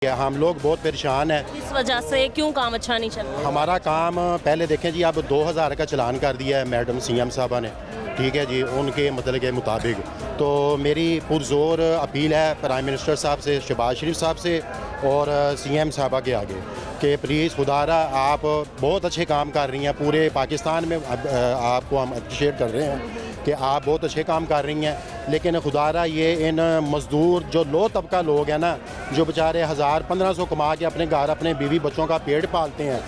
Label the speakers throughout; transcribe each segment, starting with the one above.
Speaker 1: हम लोग बहुत परेशान हैं।
Speaker 2: इस वजह से क्यों काम अच्छा नहीं चल रहा?
Speaker 1: हमारा काम पहले देखें जी, अब 2000 का चलान कर दिया है मैडम सीएम साहबा ने, ठीक है जी, उनके मतलब के मुताबिक। तो मेरी पुरजोर अपील है प्राइम मिनिस्टर साहब से, शहबाज शरीफ साहब से और सीएम साहबा के आगे कि प्लीज़ खुदारा आप बहुत अच्छे काम कर रही हैं पूरे पाकिस्तान में। आपको हम अप्रिशिएट कर रहे हैं कि आप बहुत अच्छे काम कर रही हैं, लेकिन खुदारा ये इन मज़दूर जो लो तबका लोग हैं ना, जो बेचारे 1000-1500 कमा के अपने घर अपने बीवी बच्चों का पेट पालते हैं,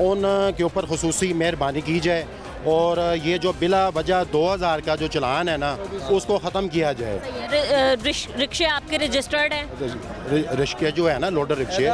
Speaker 1: उन के ऊपर खुसूसी मेहरबानी की जाए और ये जो बिला वजह 2000 का जो चलान है ना, उसको ख़त्म किया जाए।
Speaker 2: रिक्शे आपके रजिस्टर्ड हैं?
Speaker 1: रिक्शे जो है ना, लोडर रिक्शे,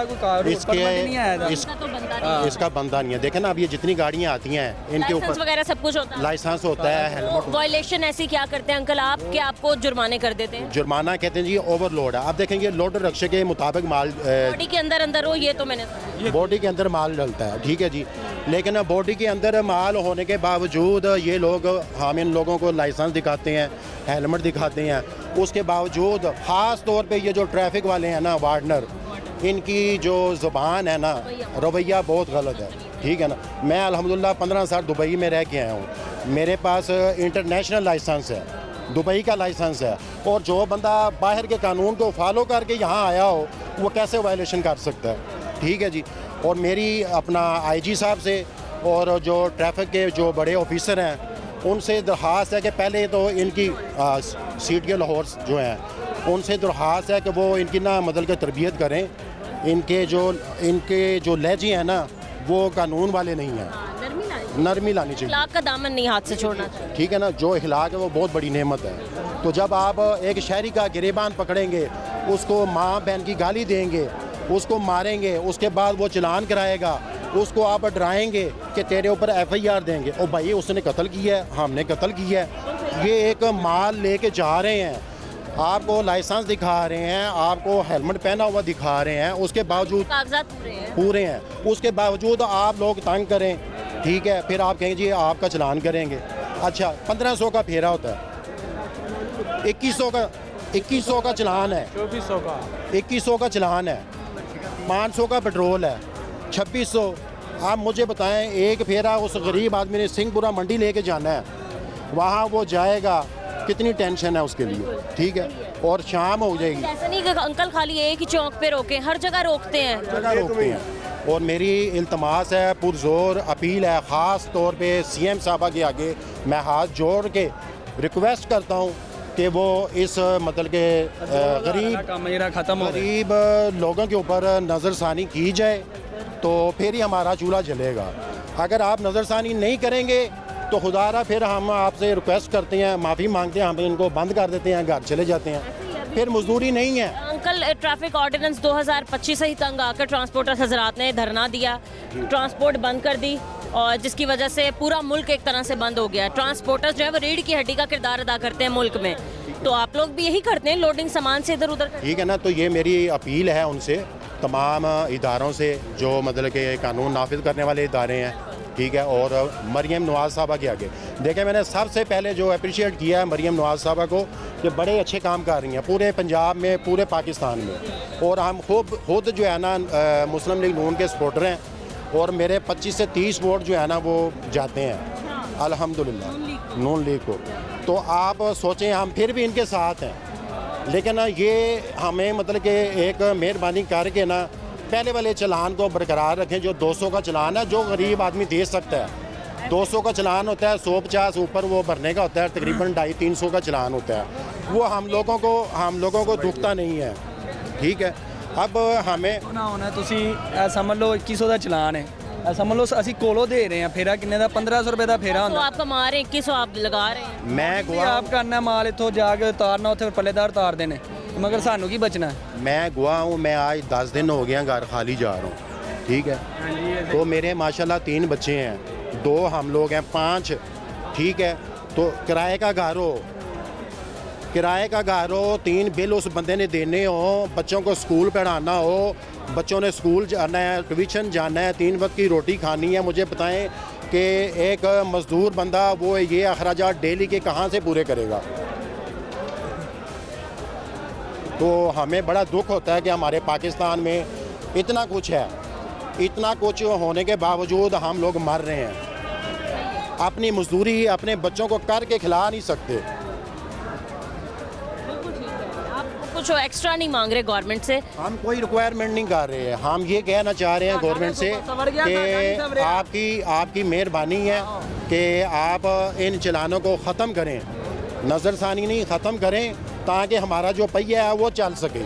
Speaker 1: इसका बंदा नहीं है। देखें ना, अब ये जितनी गाड़ियाँ आती हैं इनके
Speaker 2: लाइसेंस
Speaker 1: ऊपर
Speaker 2: वगैरह सब कुछ होता है?
Speaker 1: लाइसेंस होता है, हेलमेट।
Speaker 2: वायलेशन ऐसी क्या करते हैं अंकल आप कि आपको जुर्माने कर देते हैं?
Speaker 1: जुर्माना कहते हैं जी ओवरलोड है। आप देखेंगे लोडर रिक्शे के मुताबिक माल
Speaker 2: बॉडी के अंदर हो, ये तो मैंने
Speaker 1: बॉडी के अंदर माल डलता है, ठीक है जी, लेकिन बॉडी के अंदर माल होने के बावजूद ये लोग, हम इन लोगों को लाइसेंस दिखाते हैं, हेलमेट दिखाते हैं, उसके बावजूद ख़ास तौर पे ये जो ट्रैफिक वाले हैं ना, वार्डनर, इनकी जो ज़ुबान है ना, रवैया बहुत गलत है, ठीक है ना। मैं अल्हम्दुलिल्लाह 15 साल दुबई में रह के आया हूँ, मेरे पास इंटरनेशनल लाइसेंस है, दुबई का लाइसेंस है, और जो बंदा बाहर के कानून को फॉलो करके यहाँ आया हो, वो कैसे वायलेशन कर सकता है, ठीक है जी। और मेरी अपना आईजी साहब से और जो ट्रैफिक के जो बड़े ऑफिसर हैं उनसे दरख्वास्त है कि पहले तो इनकी सीट के लाहौर जो हैं उनसे दरख्वास्त है कि वो इनकी ना मतलब की तरबियत करें। इनके जो लहजे हैं ना, वो कानून वाले नहीं हैं, नरमी लानी चाहिए।
Speaker 2: इखलाक का दामन नहीं हाथ से छोड़ना चाहिए,
Speaker 1: ठीक है ना। जो इखलाक है वो बहुत बड़ी नेमत है। तो जब आप एक शहरी का गिरेबान पकड़ेंगे, उसको माँ बहन की गाली देंगे, उसको मारेंगे, उसके बाद वो चलान कराएगा, उसको आप डराएंगे कि तेरे ऊपर FIR देंगे, और भाई उसने कत्ल किया है, हमने कत्ल किया है, ये एक माल लेके जा रहे हैं, आपको लाइसेंस दिखा रहे हैं, आपको हेलमेट पहना हुआ दिखा रहे हैं, उसके बावजूद
Speaker 2: कागजात
Speaker 1: पूरे हैं, उसके बावजूद आप लोग तंग करें, ठीक है, फिर आप कहेंगे जी आपका चलान करेंगे। अच्छा, 1500 का फेरा होता है, 2100 का चलान है, 2100 का चलान है, 500 का पेट्रोल है, 2600। आप मुझे बताएं, एक फेरा उस गरीब आदमी ने सिंहपुरा मंडी लेके जाना है, वहाँ वो जाएगा, कितनी टेंशन है उसके लिए, ठीक है, और शाम हो जाएगी।
Speaker 2: ऐसा नहीं कि अंकल खाली एक ही चौक पे रोके, हर जगह रोकते हैं,
Speaker 1: जगह रोकते हैं। और मेरी इल्तमास है, पुरजोर अपील है, ख़ास तौर पे सीएम साहबा के आगे मैं हाथ जोड़ के रिक्वेस्ट करता हूँ कि वो इस मतलब के गरीब लोगों के ऊपर नज़रसानी की जाए, तो फिर ही हमारा चूल्हा जलेगा। अगर आप नज़रसानी नहीं करेंगे तो खुदारा फिर हम आपसे रिक्वेस्ट करते हैं, माफ़ी मांगते हैं, हम इनको बंद कर देते हैं, घर चले जाते हैं, फिर मजदूरी नहीं है।
Speaker 2: अंकल, ट्रैफिक ऑर्डिनेंस 2025 से ही तंग आकर ट्रांसपोर्टर हजरात ने धरना दिया, ट्रांसपोर्ट बंद कर दी, और जिसकी वजह से पूरा मुल्क एक तरह से बंद हो गया। ट्रांसपोर्टर्स जो है वो रीढ़ की हड्डी का किरदार अदा करते हैं मुल्क में, तो आप लोग भी यही करते हैं, लोडिंग सामान से इधर उधर,
Speaker 1: ठीक है ना। तो ये मेरी अपील है उनसे, तमाम इदारों से जो मतलब के कानून नाफिज करने वाले इदारे हैं, ठीक है, और मरियम नवाज़ साहबा के आगे देखें, मैंने सबसे पहले जो अप्रिशिएट किया है मरियम नवाज़ साहबा को कि बड़े अच्छे काम कर रही हैं पूरे पंजाब में, पूरे पाकिस्तान में, और हम खुद जो है ना मुस्लिम लीग नून के सपोर्टर हैं, और मेरे 25 से 30 वोट जो है ना वो जाते हैं अल्हम्दुलिल्लाह नून लीग को। तो आप सोचें, हम फिर भी इनके साथ हैं, लेकिन ये हमें मतलब कि एक मेहरबानी करके ना पहले वाले चलान को बरकरार रखें। जो 200 का चलान है, जो गरीब आदमी दे सकता है, 200 का चलान होता है, 150 ऊपर वो भरने का होता है, तकरीबन 250-300 का चलान होता है, वो हम लोगों को दुखता नहीं है, ठीक है। अब हमें
Speaker 3: होना तुसी समझ लो 2100 का चलान है, समझ लो असी कोलो दे रहे हैं, फेरा किन्ने का 1500 रुपए का फेरा
Speaker 2: तो आप कमा रहे हैं, 2100 आप लगा रहे हैं।
Speaker 1: मैं
Speaker 3: गवा आप करना माल इतों जाके उतारना, उथे पल्लेदार उतार देने, मगर सानू की बचना है।
Speaker 1: मैं गुआ हूँ, मैं आज 10 दिन हो गया घर खाली जा रहा हूँ, ठीक है। तो मेरे माशाल्लाह 3 बच्चे हैं, 2 हम लोग हैं, 5, ठीक है। तो किराए का घर हो, 3 बिल उस बंदे ने देने हो, बच्चों को स्कूल पढ़ाना हो, बच्चों ने स्कूल जाना है, ट्यूशन जाना है, 3 वक्त की रोटी खानी है। मुझे बताएं कि एक मज़दूर बंदा वो ये अखराजात डेली के कहाँ से पूरे करेगा। तो हमें बड़ा दुख होता है कि हमारे पाकिस्तान में इतना कुछ है, इतना कुछ होने के बावजूद हम लोग मर रहे हैं। अपनी मजदूरी अपने बच्चों को करके खिला नहीं सकते।
Speaker 2: आप कुछ एक्स्ट्रा नहीं मांग रहे गवर्नमेंट से?
Speaker 1: हम कोई रिक्वायरमेंट नहीं कर रहे हैं, हम ये कहना चाह रहे हैं गवर्नमेंट से कि आपकी मेहरबानी है कि आप इन चलानों को ख़त्म करें, नज़रसानी नहीं ख़त्म करें, ताकि हमारा जो पहिया है वो चल सके।